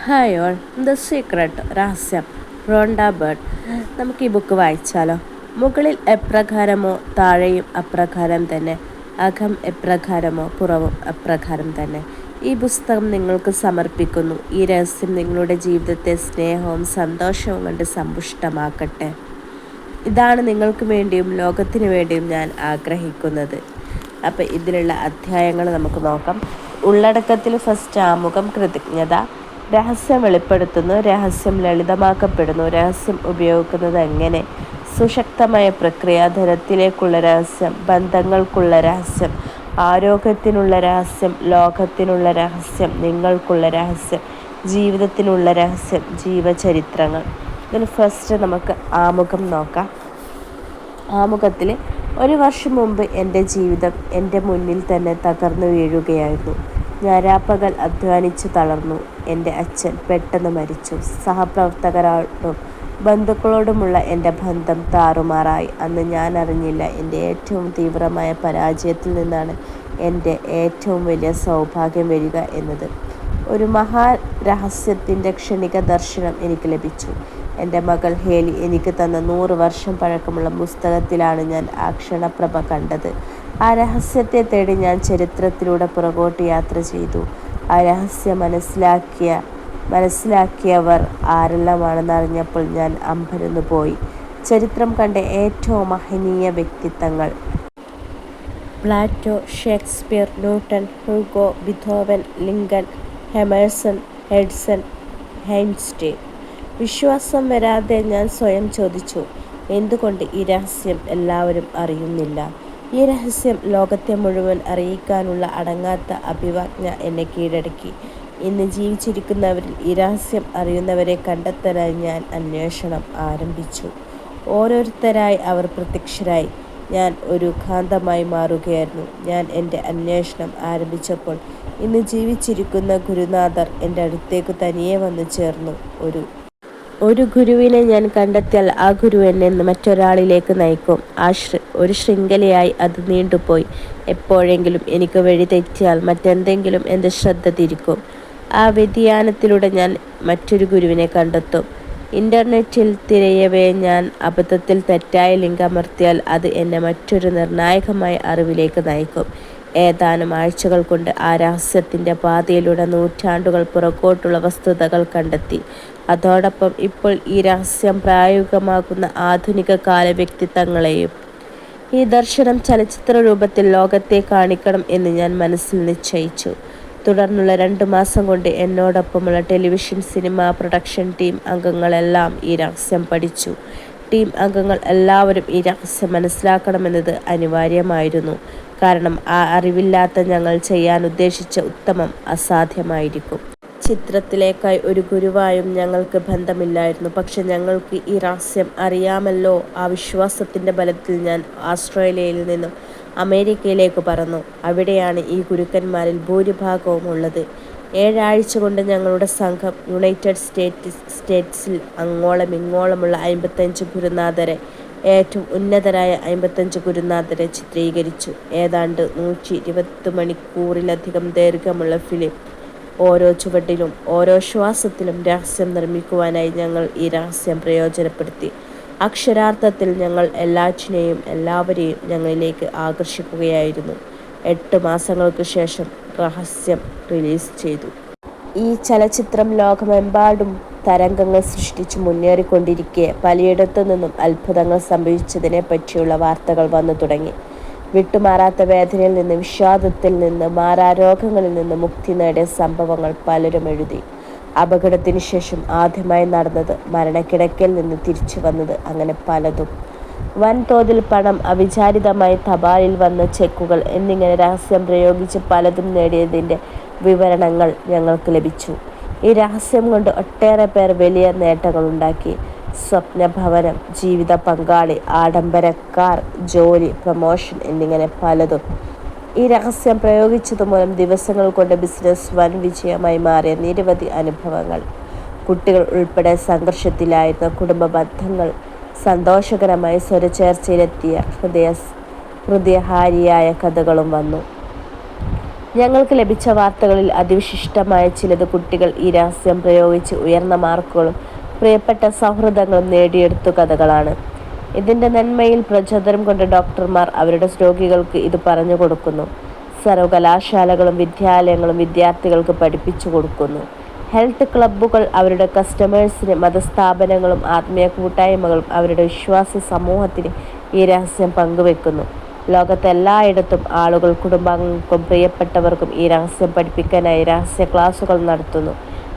Hi all, the secret രഹസ്യം Rhonda bird. നമുക്ക് ഈ ബുക്ക് വായിച്ചാലോ? മുകളിൽ എപ്രകാരമോ താഴെയും അപ്രകാരം തന്നെ, അകം എപ്രകാരമോ പുറവും അപ്രകാരം തന്നെ. ഈ പുസ്തകം നിങ്ങൾക്ക് സമർപ്പിക്കുന്നു. ഈ രഹസ്യം നിങ്ങളുടെ ജീവിതത്തെ സ്നേഹവും സന്തോഷവും കൊണ്ട് സമ്പുഷ്ടമാക്കട്ടെ. ഇതാണ് നിങ്ങൾക്ക് വേണ്ടിയും ലോകത്തിന് വേണ്ടിയും ഞാൻ ആഗ്രഹിക്കുന്നത്. അപ്പോൾ ഇതിലുള്ള അധ്യായങ്ങൾ നമുക്ക് നോക്കാം. ഉള്ളടക്കത്തിൽ ഫസ്റ്റ് ആമുഖം, കൃതജ്ഞത, രഹസ്യം വെളിപ്പെടുത്തുന്നു, രഹസ്യം ലളിതമാക്കപ്പെടുന്നു, രഹസ്യം ഉപയോഗിക്കുന്നത് എങ്ങനെ, സുശക്തമായ പ്രക്രിയ, ധനത്തിലേക്കുള്ള രഹസ്യം, ബന്ധങ്ങൾക്കുള്ള രഹസ്യം, ആരോഗ്യത്തിനുള്ള രഹസ്യം, ലോകത്തിനുള്ള രഹസ്യം, നിങ്ങൾക്കുള്ള രഹസ്യം, ജീവിതത്തിനുള്ള രഹസ്യം, ജീവചരിത്രങ്ങൾ. ഇതിൽ ഫസ്റ്റ് നമുക്ക് ആമുഖം നോക്കാം. ആമുഖത്തിൽ, ഒരു വർഷം മുമ്പ് എൻ്റെ ജീവിതം എൻ്റെ മുന്നിൽ തന്നെ തകർന്നു വീഴുകയായിരുന്നു. ഞാൻ രാപ്പകൽ അധ്വാനിച്ചു തളർന്നു. എൻ്റെ അച്ഛൻ പെട്ടെന്ന് മരിച്ചു. സഹപ്രവർത്തകരോടും ബന്ധുക്കളോടുമുള്ള എൻ്റെ ബന്ധം താറുമാറായി. അന്ന് ഞാൻ അറിഞ്ഞില്ല, എൻ്റെ ഏറ്റവും തീവ്രമായ പരാജയത്തിൽ നിന്നാണ് എൻ്റെ ഏറ്റവും വലിയ സൗഭാഗ്യം വരിക എന്നത്. ഒരു മഹാരഹസ്യത്തിൻ്റെ ക്ഷണിക ദർശനം എനിക്ക് ലഭിച്ചു. എൻ്റെ മകൾ ഹേലി എനിക്ക് തന്ന 100 വർഷം പഴക്കമുള്ള പുസ്തകത്തിലാണ് ഞാൻ ആ ക്ഷണപ്രഭ കണ്ടത്. ആ രഹസ്യത്തെ തേടി ഞാൻ ചരിത്രത്തിലൂടെ പുറകോട്ട് യാത്ര ചെയ്തു. ആ രഹസ്യം മനസ്സിലാക്കിയവർ ആരെല്ലാമാണെന്ന് അറിഞ്ഞപ്പോൾ ഞാൻ അമ്പരന്നു പോയി. ചരിത്രം കണ്ട ഏറ്റവും മഹനീയ വ്യക്തിത്വങ്ങൾ: Plato, Shakespeare, newton, Hugo, Beethoven, Lincoln, Emerson, Edison, Einstein. വിശ്വാസം വരാതെ ഞാൻ സ്വയം ചോദിച്ചു, എന്തുകൊണ്ട് ഈ രഹസ്യം എല്ലാവരും അറിയുന്നില്ല? ഈ രഹസ്യം ലോകത്തെ മുഴുവൻ അറിയിക്കാനുള്ള അടങ്ങാത്ത അഭിവാജ്ഞ എന്നെ കീഴടക്കി. ഇന്ന് ജീവിച്ചിരിക്കുന്നവരിൽ ഈ രഹസ്യം അറിയുന്നവരെ കണ്ടെത്താനായി ഞാൻ അന്വേഷണം ആരംഭിച്ചു. ഓരോരുത്തരായി അവർ പ്രത്യക്ഷരായി. ഞാൻ ഒരു കാന്തമായി മാറുകയായിരുന്നു. ഞാൻ എൻ്റെ അന്വേഷണം ആരംഭിച്ചപ്പോൾ ഇന്ന് ജീവിച്ചിരിക്കുന്ന ഗുരുനാഥർ എൻ്റെ അടുത്തേക്ക് തനിയെ വന്നു ചേർന്നു. ഒരു ഗുരുവിനെ ഞാൻ കണ്ടെത്തിയാൽ ആ ഗുരു എന്നെ മറ്റൊരാളിലേക്ക് നയിക്കും. ഒരു ശൃംഖലയായി അത് നീണ്ടുപോയി. എപ്പോഴെങ്കിലും എനിക്ക് വഴി തെറ്റിയാൽ മറ്റെന്തെങ്കിലും എൻ്റെ ശ്രദ്ധ തിരിക്കും. ആ വ്യതിയാനത്തിലൂടെ ഞാൻ മറ്റൊരു ഗുരുവിനെ കണ്ടെത്തും. ഇൻ്റർനെറ്റിൽ തിരയവേ ഞാൻ അബദ്ധത്തിൽ തെറ്റായ ലിങ്ക് അമർത്തിയാൽ അത് എന്നെ മറ്റൊരു നിർണായകമായ അറിവിലേക്ക് നയിക്കും. ഏതാനും ആഴ്ചകൾ കൊണ്ട് ആ രഹസ്യത്തിൻ്റെ പാതയിലൂടെ നൂറ്റാണ്ടുകൾ പുറകോട്ടുള്ള വസ്തുതകൾ കണ്ടെത്തി. അതോടൊപ്പം ഇപ്പോൾ ഈ രഹസ്യം പ്രായോഗികമാക്കുന്ന ആധുനിക കാല വ്യക്തിത്വങ്ങളെയും. ഈ ദർശനം ചലച്ചിത്ര രൂപത്തിൽ ലോകത്തെ കാണിക്കണം എന്ന് ഞാൻ മനസ്സിൽ നിശ്ചയിച്ചു. തുടർന്നുള്ള 2 മാസം കൊണ്ട് എന്നോടൊപ്പമുള്ള ടെലിവിഷൻ, സിനിമ, പ്രൊഡക്ഷൻ ടീം അംഗങ്ങളെല്ലാം ഈ രഹസ്യം പഠിച്ചു. ടീം അംഗങ്ങൾ എല്ലാവരും ഈ രഹസ്യം മനസ്സിലാക്കണമെന്നത് അനിവാര്യമായിരുന്നു. കാരണം ആ അറിവില്ലാത്ത ഞങ്ങൾ ചെയ്യാൻ ഉദ്ദേശിച്ച ഉത്തമം അസാധ്യമായിരിക്കും. ചിത്രത്തിലേക്കായി ഒരു ഗുരുവായും ഞങ്ങൾക്ക് ബന്ധമില്ലായിരുന്നു. പക്ഷെ ഞങ്ങൾക്ക് ഈ രഹസ്യം അറിയാമല്ലോ. ആ വിശ്വാസത്തിൻ്റെ ബലത്തിൽ ഞാൻ ഓസ്ട്രേലിയയിൽ നിന്നും അമേരിക്കയിലേക്ക് പറന്നു. അവിടെയാണ് ഈ ഗുരുക്കന്മാരിൽ ഭൂരിഭാഗവും ഉള്ളത്. 7 ആഴ്ച കൊണ്ട് ഞങ്ങളുടെ സംഘം യുണൈറ്റഡ് സ്റ്റേറ്റ്സിൽ അങ്ങോളം ഇങ്ങോളമുള്ള 55 ഗുരുനാഥരെ, ഏറ്റവും ഉന്നതരായ 55 ഗുരുനാഥരെ ചിത്രീകരിച്ചു. ഏതാണ്ട് 120 മണിക്കൂറിലധികം ദൈർഘ്യമുള്ള ഫിലിം. ഓരോ ചുവട്ടിലും ഓരോ ശ്വാസത്തിലും രഹസ്യം നിർമ്മിക്കുവാനായി ഞങ്ങൾ ഈ രഹസ്യം പ്രയോജനപ്പെടുത്തി. അക്ഷരാർത്ഥത്തിൽ ഞങ്ങൾ എല്ലാറ്റിനെയും എല്ലാവരെയും ഞങ്ങളിലേക്ക് ആകർഷിക്കുകയായിരുന്നു. 8 മാസങ്ങൾക്ക് ശേഷം രഹസ്യം റിലീസ് ചെയ്തു. ഈ ചലച്ചിത്രം ലോകമെമ്പാടും തരംഗങ്ങൾ സൃഷ്ടിച്ചു മുന്നേറിക്കൊണ്ടിരിക്കെ പലയിടത്തു നിന്നും അത്ഭുതങ്ങൾ സംഭവിച്ചതിനെ പറ്റിയുള്ള വാർത്തകൾ വന്നു തുടങ്ങി. വിട്ടുമാറാത്ത വേദനയിൽ നിന്ന്, വിഷാദത്തിൽ നിന്ന്, മാറാരോഗങ്ങളിൽ നിന്ന് മുക്തി നേടിയ സംഭവങ്ങൾ പലരും എഴുതി. അപകടത്തിന് ശേഷം ആദ്യമായി നടന്നത്, മരണക്കിടക്കയിൽ നിന്ന് തിരിച്ചു വന്നത്, അങ്ങനെ പലതും. വൻതോതിൽ പണം, അവിചാരിതമായി തപാലിൽ വന്ന ചെക്കുകൾ എന്നിങ്ങനെ രഹസ്യം പ്രയോഗിച്ച് പലതും നേടിയതിൻ്റെ വിവരണങ്ങൾ ഞങ്ങൾക്ക് ലഭിച്ചു. ഈ രഹസ്യം കൊണ്ട് ഒട്ടേറെ പേർ വലിയ നേട്ടങ്ങളുണ്ടാക്കി. സ്വപ്നഭവനം, ജീവിത പങ്കാളി, ആഡംബര കാർ, ജോലി, പ്രമോഷൻ എന്നിങ്ങനെ പലതും. ഈ രഹസ്യം പ്രയോഗിച്ചതുമൂലം ദിവസങ്ങൾ കൊണ്ട് ബിസിനസ് വൻ വിജയമായി മാറിയ നിരവധി അനുഭവങ്ങൾ. കുട്ടികൾ ഉൾപ്പെടെ സംഘർഷത്തിലായിരുന്ന കുടുംബ ബന്ധങ്ങൾ സന്തോഷകരമായി സ്വരച്ചേർച്ചയിലെത്തിയ ഹൃദയഹാരിയായ കഥകളും വന്നു. ഞങ്ങൾക്ക് ലഭിച്ച വാർത്തകളിൽ അതിവിശിഷ്ടമായ ചിലത് കുട്ടികൾ ഈ രഹസ്യം പ്രയോഗിച്ച് ഉയർന്ന മാർക്കുകളും പ്രിയപ്പെട്ട സൗഹൃദങ്ങളും നേടിയെടുത്ത കഥകളാണ്. ഇതിൻ്റെ നന്മയിൽ പ്രചോദനം കൊണ്ട് ഡോക്ടർമാർ അവരുടെ രോഗികൾക്ക് ഇത് പറഞ്ഞു കൊടുക്കുന്നു. സർവകലാശാലകളും വിദ്യാലയങ്ങളും വിദ്യാർത്ഥികൾക്ക് പഠിപ്പിച്ചു കൊടുക്കുന്നു. ഹെൽത്ത് ക്ലബ്ബുകൾ അവരുടെ കസ്റ്റമേഴ്സിന്, മതസ്ഥാപനങ്ങളും ആത്മീയ കൂട്ടായ്മകളും അവരുടെ വിശ്വാസി സമൂഹത്തിന് ഈ രഹസ്യം പങ്കുവെക്കുന്നു. ലോകത്തെല്ലായിടത്തും ആളുകൾ കുടുംബാംഗങ്ങൾക്കും പ്രിയപ്പെട്ടവർക്കും ഈ രഹസ്യം പഠിപ്പിക്കാനായി രഹസ്യ ക്ലാസുകൾ നടത്തുന്നു.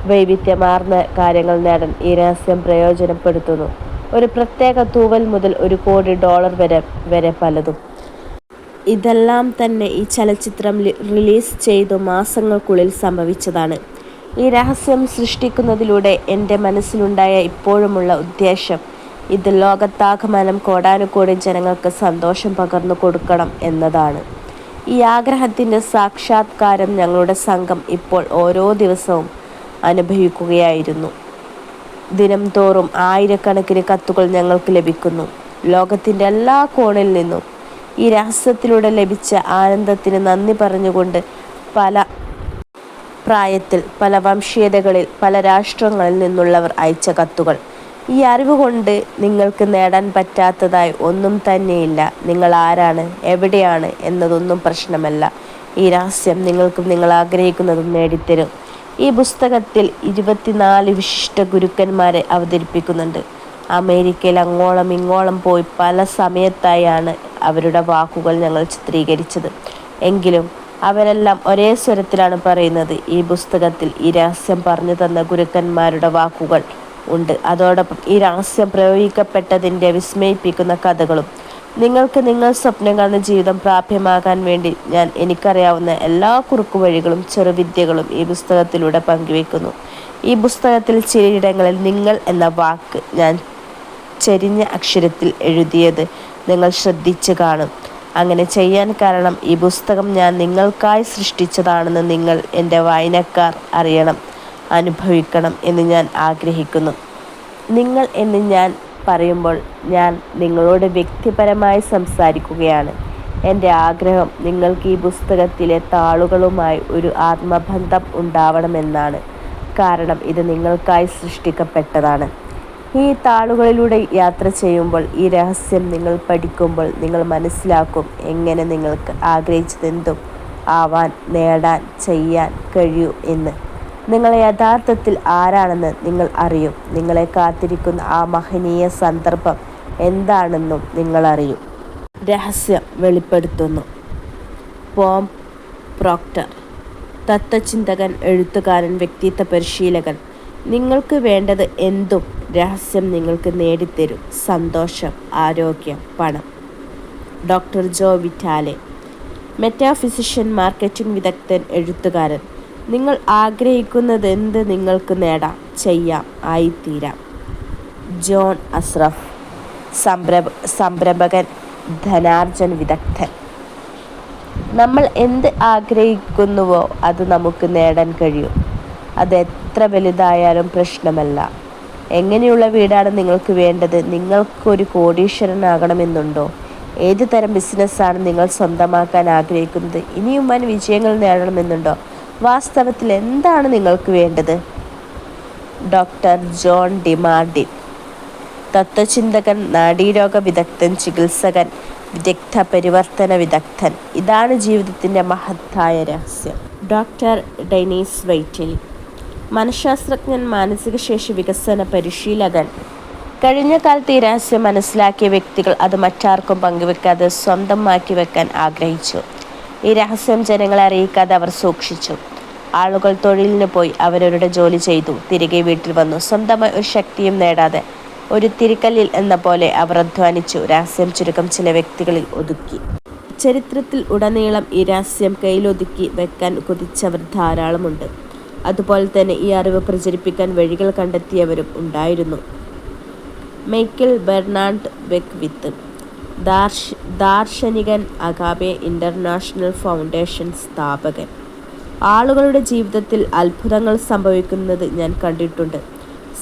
വൈവിധ്യമാർന്ന കാര്യങ്ങൾ നേടാൻ ഈ രഹസ്യം പ്രയോജനപ്പെടുത്തുന്നു. ഒരു പ്രത്യേക തൂവൽ മുതൽ $1 കോടി വരെ പലതും. ഇതെല്ലാം തന്നെ ഈ ചലച്ചിത്രം റിലീസ് ചെയ്തു മാസങ്ങൾക്കുള്ളിൽ സംഭവിച്ചതാണ്. ഈ രഹസ്യം സൃഷ്ടിക്കുന്നതിലൂടെ എൻ്റെ മനസ്സിലുണ്ടായ ഇപ്പോഴുമുള്ള ഉദ്ദേശം ഇത് ലോകത്താകമാനം കോടാനുകോടി ജനങ്ങൾക്ക് സന്തോഷം പകർന്നു കൊടുക്കണം എന്നതാണ്. ഈ ആഗ്രഹത്തിൻ്റെ സാക്ഷാത്കാരം ഞങ്ങളുടെ സംഘം ഇപ്പോൾ ഓരോ ദിവസവും അനുഭവിക്കുകയായിരുന്നു. ദിനം തോറും ആയിരക്കണക്കിന് കത്തുകൾ ഞങ്ങൾക്ക് ലഭിക്കുന്നു. ലോകത്തിൻ്റെ എല്ലാ കോണിൽ നിന്നും ഈ രഹസ്യത്തിലൂടെ ലഭിച്ച ആനന്ദത്തിന് നന്ദി പറഞ്ഞുകൊണ്ട് പല പ്രായത്തിൽ, പല വംശീയതകളിൽ, പല രാഷ്ട്രങ്ങളിൽ നിന്നുള്ളവർ അയച്ച കത്തുകൾ. ഈ അറിവ് കൊണ്ട് നിങ്ങൾക്ക് നേടാൻ പറ്റാത്തതായി ഒന്നും തന്നെയില്ല. നിങ്ങൾ ആരാണ്, എവിടെയാണ് എന്നതൊന്നും പ്രശ്നമല്ല. ഈ രഹസ്യം നിങ്ങൾക്കും നിങ്ങൾ ആഗ്രഹിക്കുന്നതും നേടിത്തരും. ഈ പുസ്തകത്തിൽ 24 വിശിഷ്ട ഗുരുക്കന്മാരെ അവതരിപ്പിക്കുന്നുണ്ട്. അമേരിക്കയിൽ അങ്ങോളം ഇങ്ങോളം പോയി പല സമയത്തായാണ് അവരുടെ വാക്കുകൾ ഞങ്ങൾ ചിത്രീകരിച്ചത്. എങ്കിലും അവരെല്ലാം ഒരേ സ്വരത്തിലാണ് പറയുന്നത്. ഈ പുസ്തകത്തിൽ ഈ രഹസ്യം പറഞ്ഞു തന്ന ഗുരുക്കന്മാരുടെ വാക്കുകൾ ഉണ്ട്. അതോടൊപ്പം ഈ രഹസ്യം പ്രയോഗിക്കപ്പെട്ടതിൻ്റെ വിസ്മയിപ്പിക്കുന്ന കഥകളും. നിങ്ങൾക്ക് നിങ്ങൾ സ്വപ്നം കാണുന്ന ജീവിതം പ്രാപ്യമാകാൻ വേണ്ടി ഞാൻ എനിക്കറിയാവുന്ന എല്ലാ കുറുക്കുവഴികളും ചെറുവിദ്യകളും ഈ പുസ്തകത്തിലൂടെ പങ്കുവെക്കുന്നു. ഈ പുസ്തകത്തിൽ ചിലയിടങ്ങളിൽ നിങ്ങൾ എന്ന വാക്ക് ഞാൻ ചെരിഞ്ഞ അക്ഷരത്തിൽ എഴുതിയത് നിങ്ങൾ ശ്രദ്ധിച്ചു കാണും. അങ്ങനെ ചെയ്യാൻ കാരണം ഈ പുസ്തകം ഞാൻ നിങ്ങൾക്കായി സൃഷ്ടിച്ചതാണെന്ന് നിങ്ങൾ എൻ്റെ വായനക്കാർ അറിയണം, അനുഭവിക്കണം എന്ന് ഞാൻ ആഗ്രഹിക്കുന്നു. നിങ്ങൾ എന്ന് ഞാൻ പറയുമ്പോൾ ഞാൻ നിങ്ങളോട് വ്യക്തിപരമായി സംസാരിക്കുകയാണ്. എൻ്റെ ആഗ്രഹം നിങ്ങൾക്ക് ഈ പുസ്തകത്തിലെ താളുകളുമായി ഒരു ആത്മബന്ധം ഉണ്ടാവണമെന്നാണ്. കാരണം ഇത് നിങ്ങൾക്കായി സൃഷ്ടിക്കപ്പെട്ടതാണ്. ഈ താളുകളിലൂടെ യാത്ര ചെയ്യുമ്പോൾ, ഈ രഹസ്യം നിങ്ങൾ പഠിക്കുമ്പോൾ നിങ്ങൾ മനസ്സിലാക്കും എങ്ങനെ നിങ്ങൾക്ക് ആഗ്രഹിച്ചതെന്തും ആവാൻ, നേടാൻ, ചെയ്യാൻ കഴിയൂ എന്ന്. നിങ്ങൾ യഥാർത്ഥത്തിൽ ആരാണെന്ന് നിങ്ങൾ അറിയും. നിങ്ങളെ കാത്തിരിക്കുന്ന ആ മഹനീയ സന്ദർഭം എന്താണെന്നും നിങ്ങൾ അറിയും. രഹസ്യം വെളിപ്പെടുത്തുന്നു. ബോം പ്രോക്ടർ, തത്വചിന്തകൻ, എഴുത്തുകാരൻ, വ്യക്തിത്വ പരിശീലകൻ. നിങ്ങൾക്ക് വേണ്ടത് എന്തും രഹസ്യം നിങ്ങൾക്ക് നേടിത്തരും. സന്തോഷം, ആരോഗ്യം, പണം. ഡോക്ടർ ജോ വിറ്റാലെ, മെറ്റാഫിസിഷ്യൻ, മാർക്കറ്റിംഗ് വിദഗ്ധൻ, എഴുത്തുകാരൻ. നിങ്ങൾ ആഗ്രഹിക്കുന്നതെന്ത് നിങ്ങൾക്ക് നേടാം, ചെയ്യാം, ആയിത്തീരാം. ജോൺ അസ്രഫ്, സംരംഭകൻ, ധനാർജൻ വിദഗ്ധൻ. നമ്മൾ എന്ത് ആഗ്രഹിക്കുന്നുവോ അത് നമുക്ക് നേടാൻ കഴിയും. അത് എത്ര വലുതായാലും പ്രശ്നമല്ല. എങ്ങനെയുള്ള വീടാണ് നിങ്ങൾക്ക് വേണ്ടത്? നിങ്ങൾക്കൊരു കോടീശ്വരനാകണമെന്നുണ്ടോ? ഏത് തരം ബിസിനസ്സാണ് നിങ്ങൾ സ്വന്തമാക്കാൻ ആഗ്രഹിക്കുന്നത്? ഇനിയും വൻ വിജയങ്ങൾ നേടണമെന്നുണ്ടോ? വാസ്തവത്തിൽ എന്താണ് നിങ്ങൾക്ക് വേണ്ടത്? ഡോക്ടർ ജോൺ ഡിമാർഡിൻ, തത്വചിന്തകൻ, നാഡീരോഗ വിദഗ്ധൻ, ചികിത്സകൻ, വിദഗ്ധ പരിവർത്തന വിദഗ്ധൻ. ഇതാണ് ജീവിതത്തിൻ്റെ മഹത്തായ രഹസ്യം. ഡോക്ടർ ഡെനീസ് വൈറ്റലി, മനഃശാസ്ത്രജ്ഞൻ, മാനസിക ശേഷി വികസന പരിശീലകൻ. കഴിഞ്ഞ കാലത്ത് ഈ രഹസ്യം മനസ്സിലാക്കിയ വ്യക്തികൾ അത് മറ്റാർക്കും പങ്കുവെക്കാതെ സ്വന്തമാക്കി വെക്കാൻ ആഗ്രഹിച്ചു. ഈ രഹസ്യം ജനങ്ങളെ അറിയിക്കാതെ അവർ സൂക്ഷിച്ചു. ആളുകൾ തൊഴിലിന് പോയി, അവരവരുടെ ജോലി ചെയ്തു, തിരികെ വീട്ടിൽ വന്നു. സ്വന്തമായി ഒരു ശക്തിയും നേടാതെ ഒരു തിരിക്കല്ലിൽ എന്ന പോലെ അവർ അധ്വാനിച്ചു. രഹസ്യം ചുരുക്കം ചില വ്യക്തികളിൽ ഒതുക്കി. ചരിത്രത്തിൽ ഉടനീളം ഈ രഹസ്യം കയ്യിലൊതുക്കി വെക്കാൻ കൊതിച്ചവർ ധാരാളമുണ്ട്. അതുപോലെ തന്നെ ഈ അറിവ് പ്രചരിപ്പിക്കാൻ വഴികൾ കണ്ടെത്തിയവരും ഉണ്ടായിരുന്നു. മൈക്കിൾ ബെർണാഡ് ബെക്ക്വിത്ത്, ദാർശനികൻ, അഗാപെ ഇന്റർനാഷണൽ ഫൗണ്ടേഷൻ സ്ഥാപകൻ. ആളുകളുടെ ജീവിതത്തിൽ അത്ഭുതങ്ങൾ സംഭവിക്കുന്നത് ഞാൻ കണ്ടിട്ടുണ്ട്.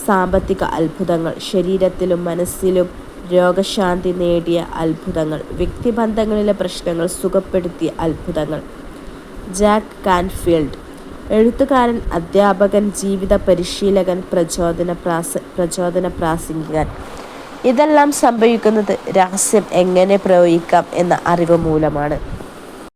സാമ്പത്തിക അത്ഭുതങ്ങൾ, ശരീരത്തിലും മനസ്സിലും രോഗശാന്തി നേടിയ അത്ഭുതങ്ങൾ, വ്യക്തിബന്ധങ്ങളിലെ പ്രശ്നങ്ങൾ സുഖപ്പെടുത്തിയ അത്ഭുതങ്ങൾ. Jack Canfield. എഴുത്തുകാരൻ, അധ്യാപകൻ, ജീവിത പരിശീലകൻ, പ്രചോദന പ്രാസംഗികൻ. ഇതെല്ലാം സംഭവിക്കുന്നത് രഹസ്യം എങ്ങനെ പ്രയോഗിക്കാം എന്ന അറിവ് മൂലമാണ്.